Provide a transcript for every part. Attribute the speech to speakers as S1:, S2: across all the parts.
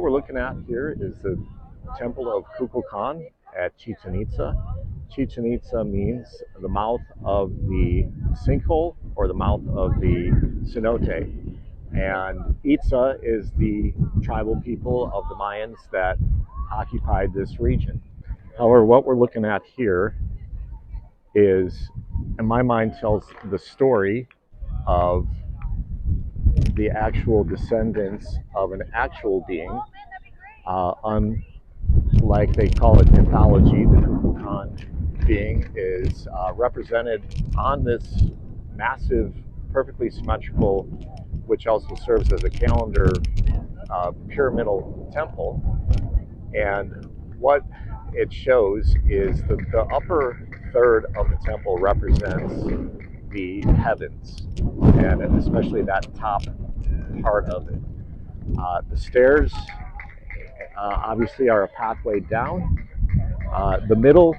S1: we're looking at here is the Temple of Kukulcan at Chichen Itza. Chichen Itza means the mouth of the sinkhole or the mouth of the cenote. And Itza is the tribal people of the Mayans that occupied this region. However, what we're looking at here is, in my mind, tells the story of the actual descendants of an actual being, unlike they call it mythology. The Kukulcan being is represented on this massive, perfectly symmetrical, which also serves as a calendar, pyramidal temple. And what it shows is the upper third of the temple represents the heavens, and especially that top part of it. The stairs obviously are a pathway down. The middle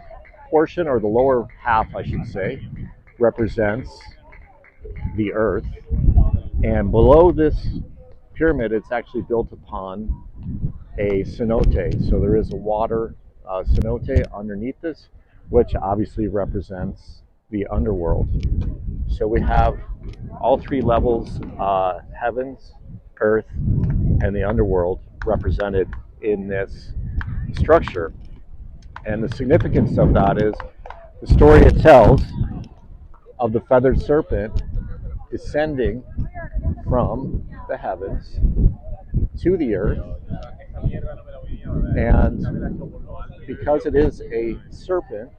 S1: portion, or the lower half, I should say, represents the earth. And below this pyramid, it's actually built upon a cenote. So there is a water cenote underneath this, which obviously represents the underworld. So we have all three levels, heavens, earth, and the underworld, represented in this structure. And the significance of that is the story it tells of the feathered serpent descending from the heavens to the earth. And because it is a serpent's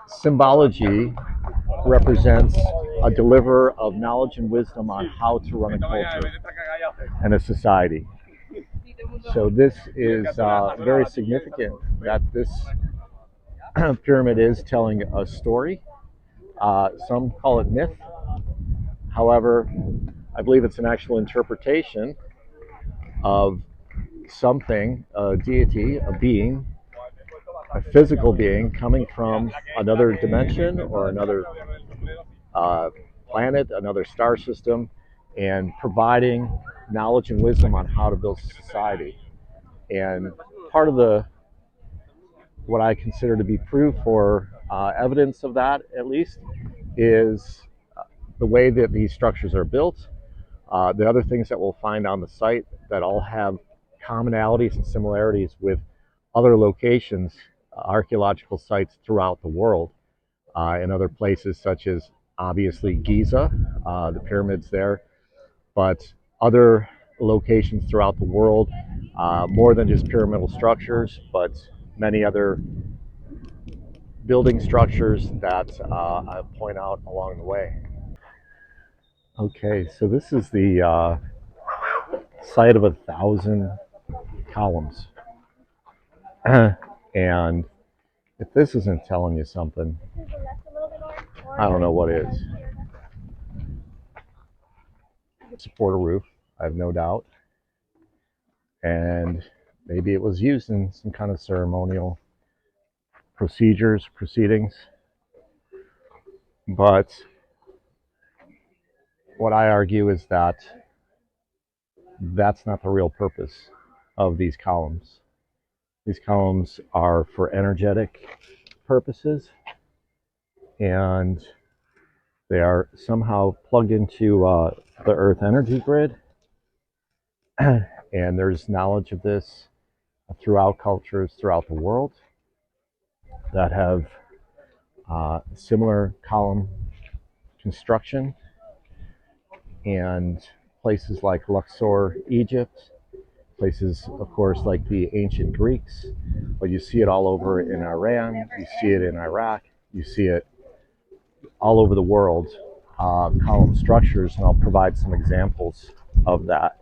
S1: symbology represents a deliverer of knowledge and wisdom on how to run a culture and a society. So this is very significant that this pyramid is telling a story. Some call it myth. However, I believe it's an actual interpretation of something, a deity, a being, a physical being coming from another dimension or another planet, another star system, and providing knowledge and wisdom on how to build society. And part of what I consider to be proof or evidence of that, at least, is the way that these structures are built. The other things that we'll find on the site that all have commonalities and similarities with other locations, archaeological sites throughout the world, in other places such as obviously Giza, the pyramids there, but other locations throughout the world, more than just pyramidal structures, but many other building structures that I point out along the way. Okay, so this is the site of 1,000 columns. And if this isn't telling you something, I don't know what is. Support a roof, I have no doubt. And maybe it was used in some kind of ceremonial proceedings. But what I argue is that that's not the real purpose of these columns. These columns are for energetic purposes, and they are somehow plugged into the Earth energy grid. And there's knowledge of this throughout cultures throughout the world that have similar column construction. And places like Luxor, Egypt, places, of course, like the ancient Greeks, but you see it all over in Iran, you see it in Iraq, you see it all over the world, column structures, and I'll provide some examples of that.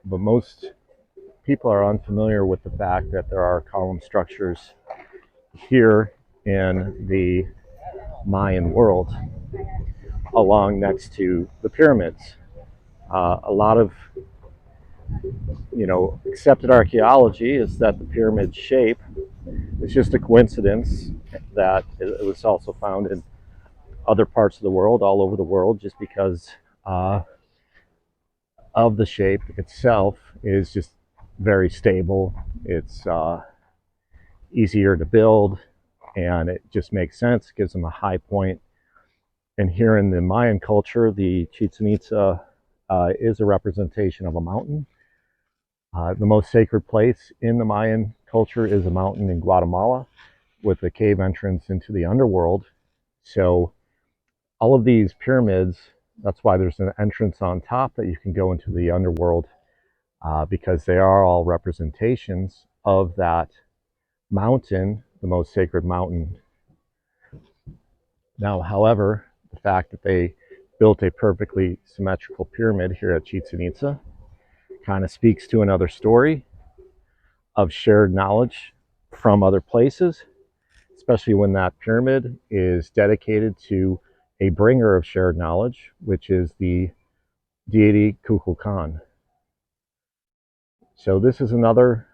S1: But most people are unfamiliar with the fact that there are column structures here in the Mayan world, along next to the pyramids. A lot of accepted archaeology is that the pyramid shape is just a coincidence, that it was also found in other parts of the world, all over the world, just because of the shape itself is just very stable. It's easier to build, and it just makes sense, gives them a high point. And here in the Mayan culture, the Chichen Itza is a representation of a mountain. The most sacred place in the Mayan culture is a mountain in Guatemala with a cave entrance into the underworld. So all of these pyramids, that's why there's an entrance on top that you can go into the underworld, because they are all representations of that mountain, the most sacred mountain. Now, however, the fact that they built a perfectly symmetrical pyramid here at Chichen Itza kind of speaks to another story of shared knowledge from other places, especially when that pyramid is dedicated to a bringer of shared knowledge, which is the deity Kukulcan. So this is another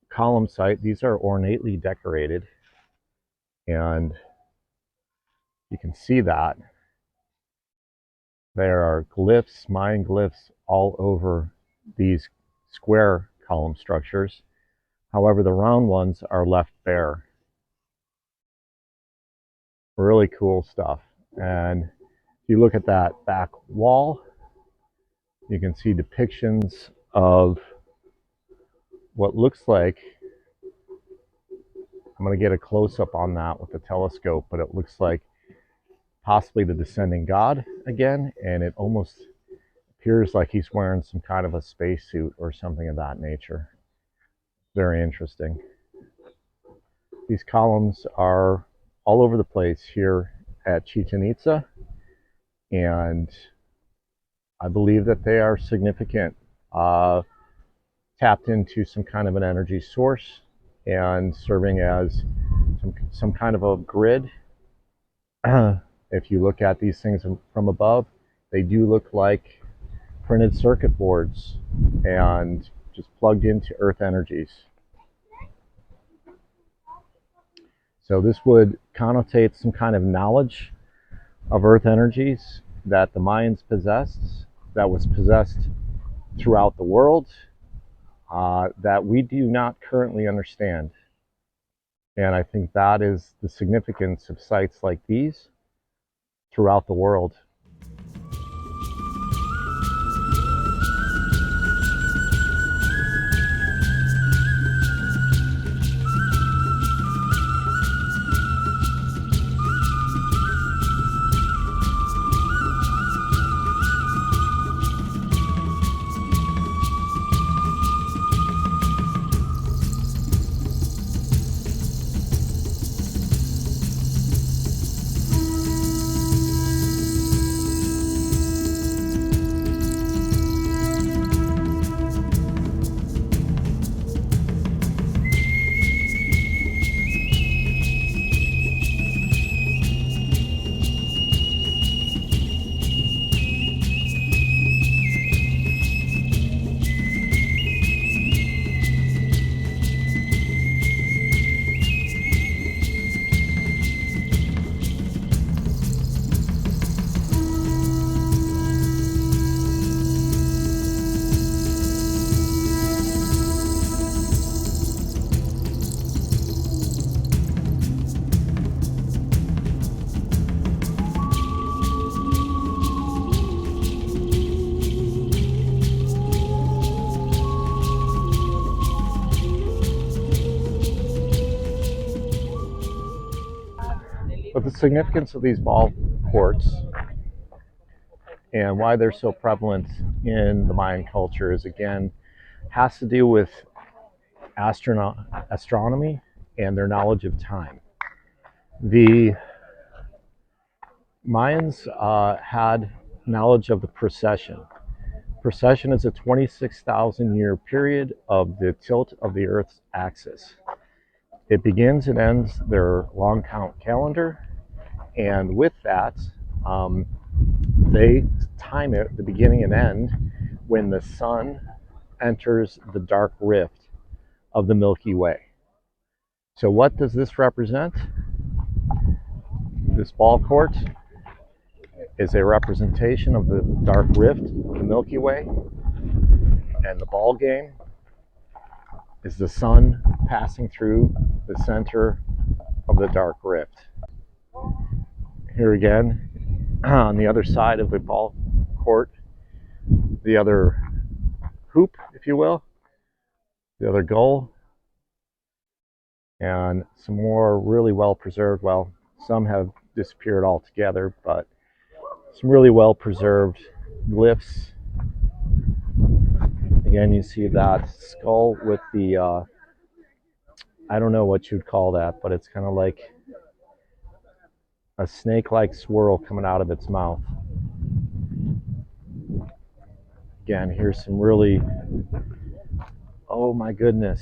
S1: column site. These are ornately decorated, and you can see that there are glyphs, Mayan glyphs, all over these square column structures. However, the round ones are left bare. Really cool stuff. And if you look at that back wall, you can see depictions of what looks like, I'm going to get a close-up on that with the telescope, but it looks like possibly the descending god again, and it almost appears like he's wearing some kind of a spacesuit or something of that nature. Very interesting. These columns are all over the place here at Chichen Itza, and I believe that they are significant, tapped into some kind of an energy source and serving as some kind of a grid. If you look at these things from above, they do look like printed circuit boards and just plugged into earth energies. So this would connotate some kind of knowledge of earth energies that the Mayans possessed, that was possessed throughout the world, that we do not currently understand. And I think that is the significance of sites like these throughout the world. But the significance of these ball courts and why they're so prevalent in the Mayan culture is, again, has to do with astronomy and their knowledge of time. The Mayans had knowledge of the precession. Precession is a 26,000 year period of the tilt of the Earth's axis. It begins and ends their long count calendar, and with that, they time it, the beginning and end, when the sun enters the dark rift of the Milky Way. So what does this represent? This ball court is a representation of the dark rift of the Milky Way, And the ball game is the sun passing through the center of the dark rift. Here again, on the other side of the ball court, the other hoop, if you will, the other goal, and some more really well preserved, well, some have disappeared altogether, but some really well preserved glyphs. Again, you see that skull with the, I don't know what you'd call that, but it's kind of like a snake-like swirl coming out of its mouth. Again, here's some really, oh my goodness,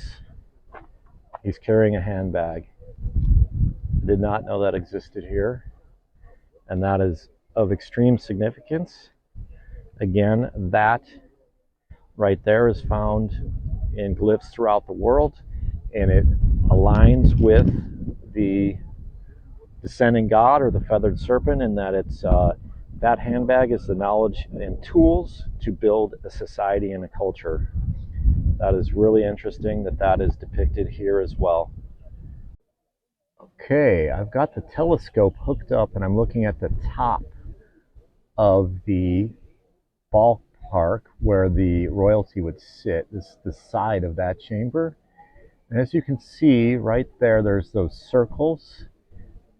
S1: he's carrying a handbag. I did not know that existed here, and that is of extreme significance. Again, that right there is found in glyphs throughout the world, and it aligns with the descending god or the feathered serpent, in that it's that handbag is the knowledge and tools to build a society and a culture. That is really interesting that that is depicted here as well. Okay, I've got the telescope hooked up and I'm looking at the top of the ballpark where the royalty would sit. This is the side of that chamber. And as you can see right there, there's those circles,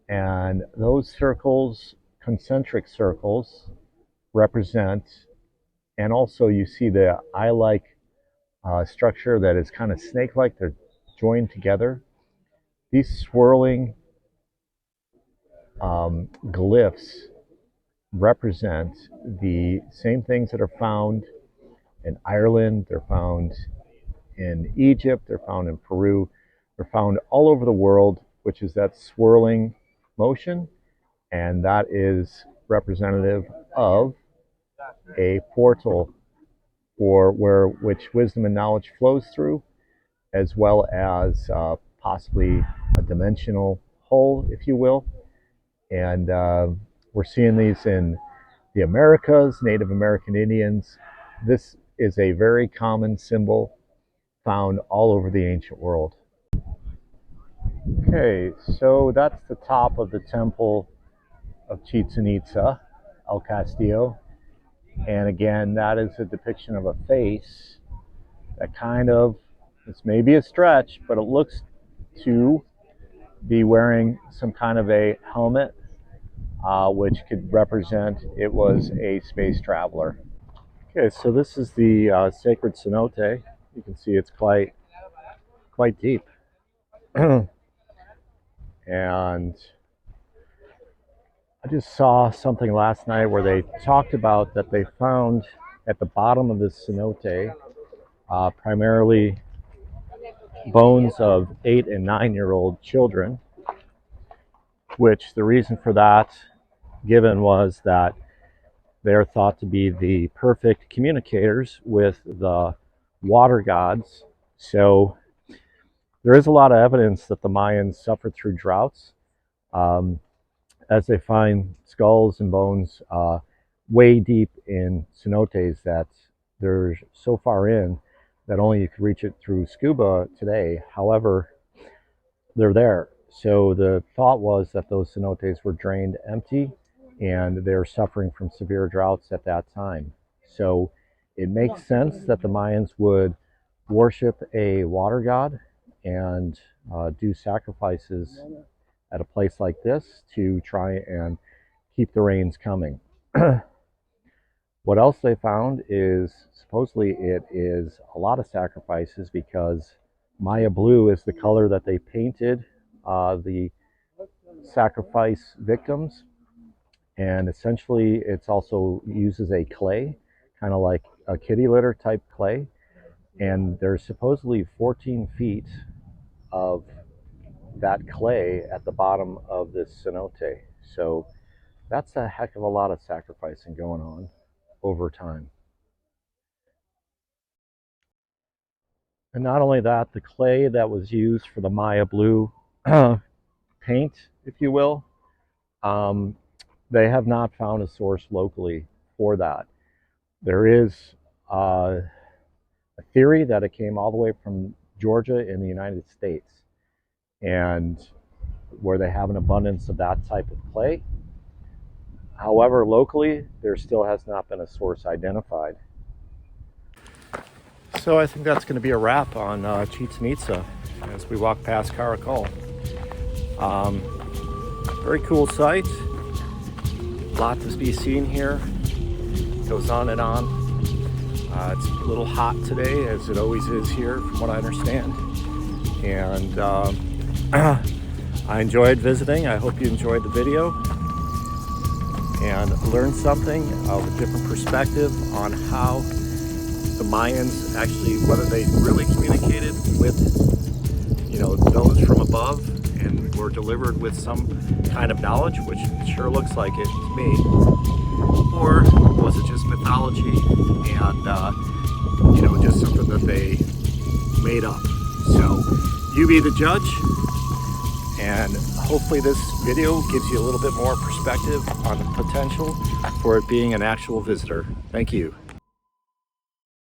S1: and those circles, concentric circles, represent, and also you see the eye-like structure that is kind of snake-like. They're joined together. These swirling glyphs represent the same things that are found in Ireland, they're found in Egypt, they're found in Peru, they're found all over the world, which is that swirling motion, and that is representative of a portal for which wisdom and knowledge flows through, as well as possibly a dimensional hole, if you will. And we're seeing these in the Americas, Native American Indians. This is a very common symbol found all over the ancient world. Okay, so that's the top of the Temple of Chichen Itza, El Castillo. And again, that is a depiction of a face that kind of, this may be a stretch, but it looks to be wearing some kind of a helmet, which could represent it was a space traveler. Okay, so this is the Sacred Cenote. You can see it's quite deep. And I just saw something last night where they talked about that they found at the bottom of this cenote primarily bones of 8 and 9-year-old children, which the reason for that given was that they're thought to be the perfect communicators with the water gods. So there is a lot of evidence that the Mayans suffered through droughts, as they find skulls and bones way deep in cenotes that they're so far in that only you could reach it through scuba today. However, they're there. So the thought was that those cenotes were drained empty and they're suffering from severe droughts at that time. So it makes sense that the Mayans would worship a water god and do sacrifices at a place like this to try and keep the rains coming. What else they found is supposedly it is a lot of sacrifices because Maya blue is the color that they painted the sacrifice victims, and essentially it's also uses a clay, kind of like a kitty litter type clay, and there's supposedly 14 feet of that clay at the bottom of this cenote. So that's a heck of a lot of sacrificing going on over time. And not only that, the clay that was used for the Maya blue paint, if you will, they have not found a source locally for that. There is theory that it came all the way from Georgia in the United States, and where they have an abundance of that type of clay. However, locally, there still has not been a source identified. So I think that's going to be a wrap on Chichen Itza as we walk past Caracol. Very cool site. A lot to be seen here. Goes on and on. It's a little hot today, as it always is here, from what I understand. And I enjoyed visiting. I hope you enjoyed the video and learned something of a different perspective on how the Mayans actually, whether they really communicated with, those from above and were delivered with some kind of knowledge, which sure looks like it to me, or was it just mythology and just something that they made up. So you be the judge, and hopefully this video gives you a little bit more perspective on the potential for it being an actual visitor. Thank you.